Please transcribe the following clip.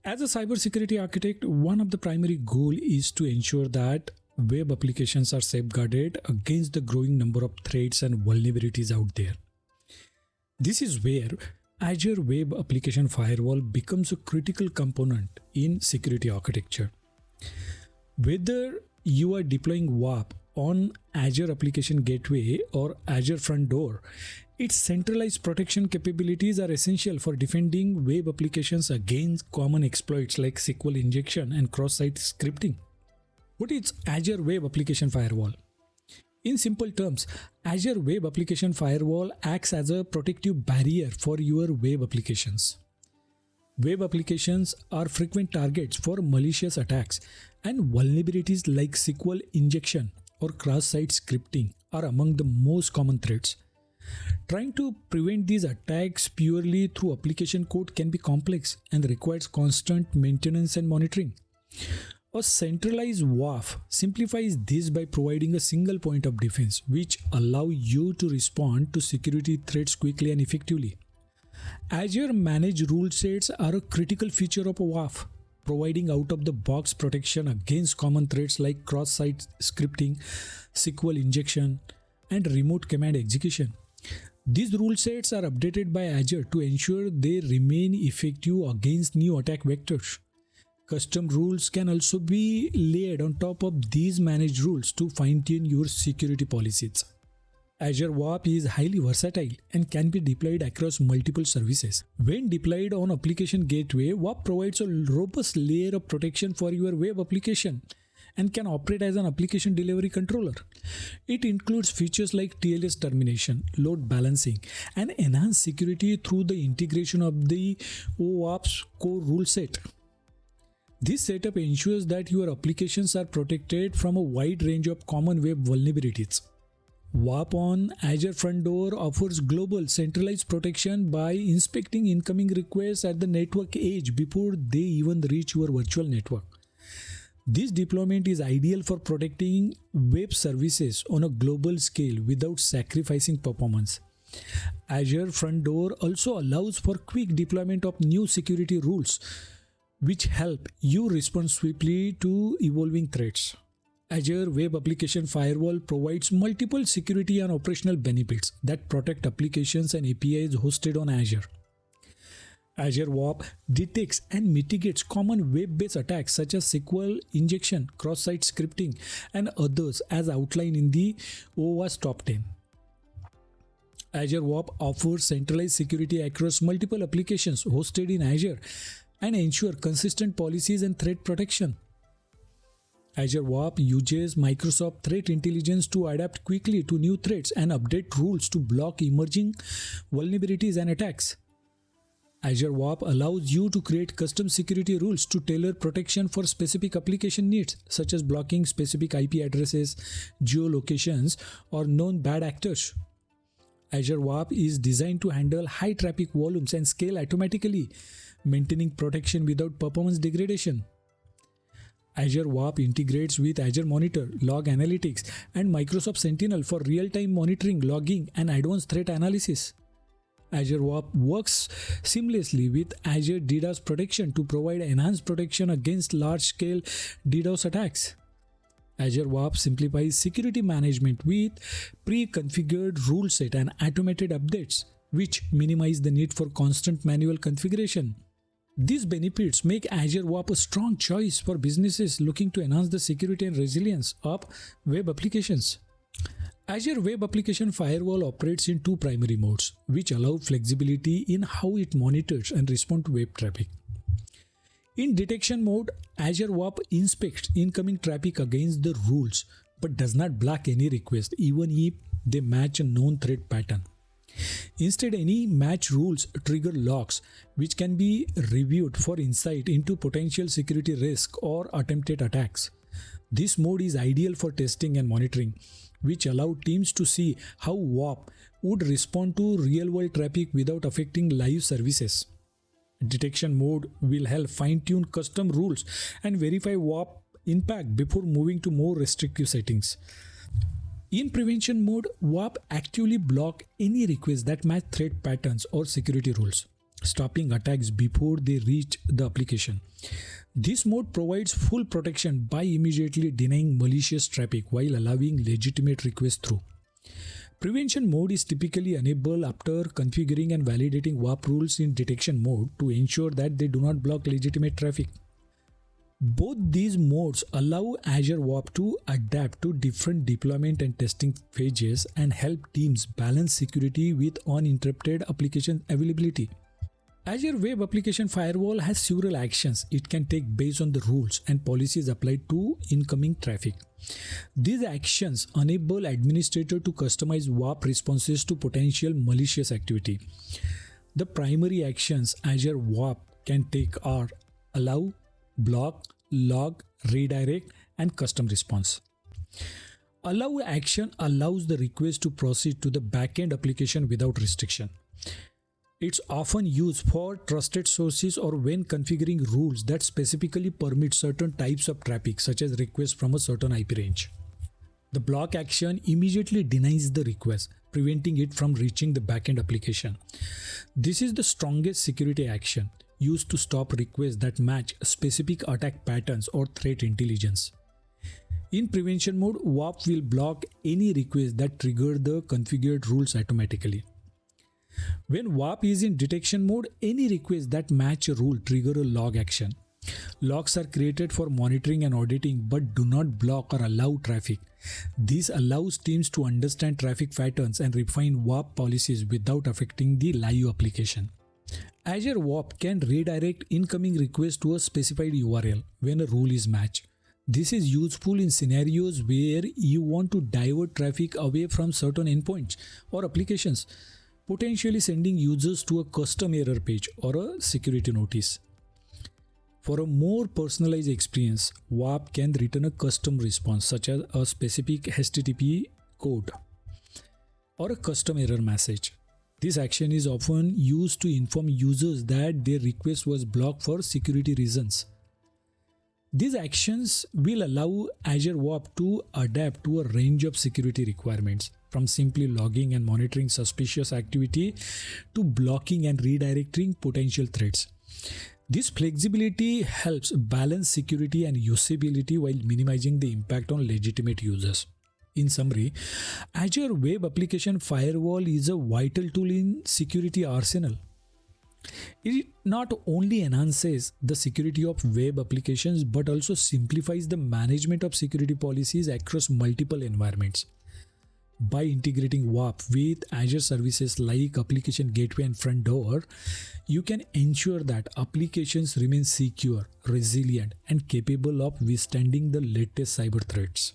As a cybersecurity architect, one of the primary goals is to ensure that web applications are safeguarded against the growing number of threats and vulnerabilities out there. This is where Azure Web Application Firewall becomes a critical component in security architecture. Whether you are deploying WAP on Azure Application Gateway or Azure Front Door, its centralized protection capabilities are essential for defending web applications against common exploits like SQL injection and cross-site scripting. What is Azure Web Application Firewall? In simple terms, Azure Web Application Firewall acts as a protective barrier for your web applications. Web applications are frequent targets for malicious attacks, and vulnerabilities like SQL injection or cross-site scripting are among the most common threats. Trying to prevent these attacks purely through application code can be complex and requires constant maintenance and monitoring. A centralized WAF simplifies this by providing a single point of defense, which allows you to respond to security threats quickly and effectively. Azure Managed Rule Sets are a critical feature of a WAF, providing out-of-the-box protection against common threats like cross-site scripting, SQL injection, and remote command execution. These rule sets are updated by Azure to ensure they remain effective against new attack vectors. Custom rules can also be layered on top of these managed rules to fine-tune your security policies. Azure WAP is highly versatile and can be deployed across multiple services. When deployed on Application Gateway, WAP provides a robust layer of protection for your web application and can operate as an application delivery controller. It includes features like TLS termination, load balancing, and enhanced security through the integration of the OWASP core rule set. This setup ensures that your applications are protected from a wide range of common web vulnerabilities. WAP on Azure Front Door offers global centralized protection by inspecting incoming requests at the network edge before they even reach your virtual network. This deployment is ideal for protecting web services on a global scale without sacrificing performance. Azure Front Door also allows for quick deployment of new security rules, which help you respond swiftly to evolving threats. Azure Web Application Firewall provides multiple security and operational benefits that protect applications and APIs hosted on Azure. Azure WAP detects and mitigates common web-based attacks such as SQL injection, cross-site scripting, and others as outlined in the OWASP Top 10. Azure WAP offers centralized security across multiple applications hosted in Azure and ensure consistent policies and threat protection. Azure WAP uses Microsoft Threat Intelligence to adapt quickly to new threats and update rules to block emerging vulnerabilities and attacks. Azure WAP allows you to create custom security rules to tailor protection for specific application needs, such as blocking specific IP addresses, geolocations, or known bad actors. Azure WAP is designed to handle high traffic volumes and scale automatically, maintaining protection without performance degradation. Azure WAP integrates with Azure Monitor, Log Analytics, and Microsoft Sentinel for real-time monitoring, logging, and advanced threat analysis. Azure WAP works seamlessly with Azure DDoS protection to provide enhanced protection against large-scale DDoS attacks. Azure WAP simplifies security management with pre-configured rule set and automated updates, which minimize the need for constant manual configuration. These benefits make Azure WAP a strong choice for businesses looking to enhance the security and resilience of web applications. Azure Web Application Firewall operates in two primary modes, which allow flexibility in how it monitors and responds to web traffic. In detection mode, Azure WAP inspects incoming traffic against the rules but does not block any request even if they match a known threat pattern. Instead, any match rules trigger logs, which can be reviewed for insight into potential security risk or attempted attacks. This mode is ideal for testing and monitoring, which allow teams to see how WAP would respond to real-world traffic without affecting live services. Detection mode will help fine-tune custom rules and verify WAP impact before moving to more restrictive settings. In prevention mode, WAP actively blocks any requests that match threat patterns or security rules. stopping attacks before they reach the application. This mode provides full protection by immediately denying malicious traffic while allowing legitimate requests through. Prevention mode is typically enabled after configuring and validating WAP rules in detection mode to ensure that they do not block legitimate traffic. Both these modes allow Azure WAP to adapt to different deployment and testing phases and help teams balance security with uninterrupted application availability. Azure Web Application Firewall has several actions it can take based on the rules and policies applied to incoming traffic. These actions enable administrators to customize WAP responses to potential malicious activity. The primary actions Azure WAP can take are allow, block, log, redirect, and custom response. Allow action allows the request to proceed to the backend application without restriction. It's often used for trusted sources or when configuring rules that specifically permit certain types of traffic, such as requests from a certain IP range. The block action immediately denies the request, preventing it from reaching the backend application. This is the strongest security action used to stop requests that match specific attack patterns or threat intelligence. In prevention mode, WAP will block any request that trigger the configured rules automatically. When WAP is in detection mode, any request that match a rule trigger a log action. Logs are created for monitoring and auditing but do not block or allow traffic. This allows teams to understand traffic patterns and refine WAP policies without affecting the live application. Azure WAP can redirect incoming requests to a specified URL when a rule is matched. This is useful in scenarios where you want to divert traffic away from certain endpoints or applications, potentially sending users to a custom error page or a security notice. For a more personalized experience, WAP can return a custom response such as a specific HTTP code or a custom error message. This action is often used to inform users that their request was blocked for security reasons. These actions will allow Azure WAP to adapt to a range of security requirements, from simply logging and monitoring suspicious activity to blocking and redirecting potential threats. This flexibility helps balance security and usability while minimizing the impact on legitimate users. In summary, Azure Web Application Firewall is a vital tool in security arsenal. It not only enhances the security of web applications but also simplifies the management of security policies across multiple environments. By integrating WAP with Azure services like Application Gateway and Front Door, you can ensure that applications remain secure, resilient, and capable of withstanding the latest cyber threats.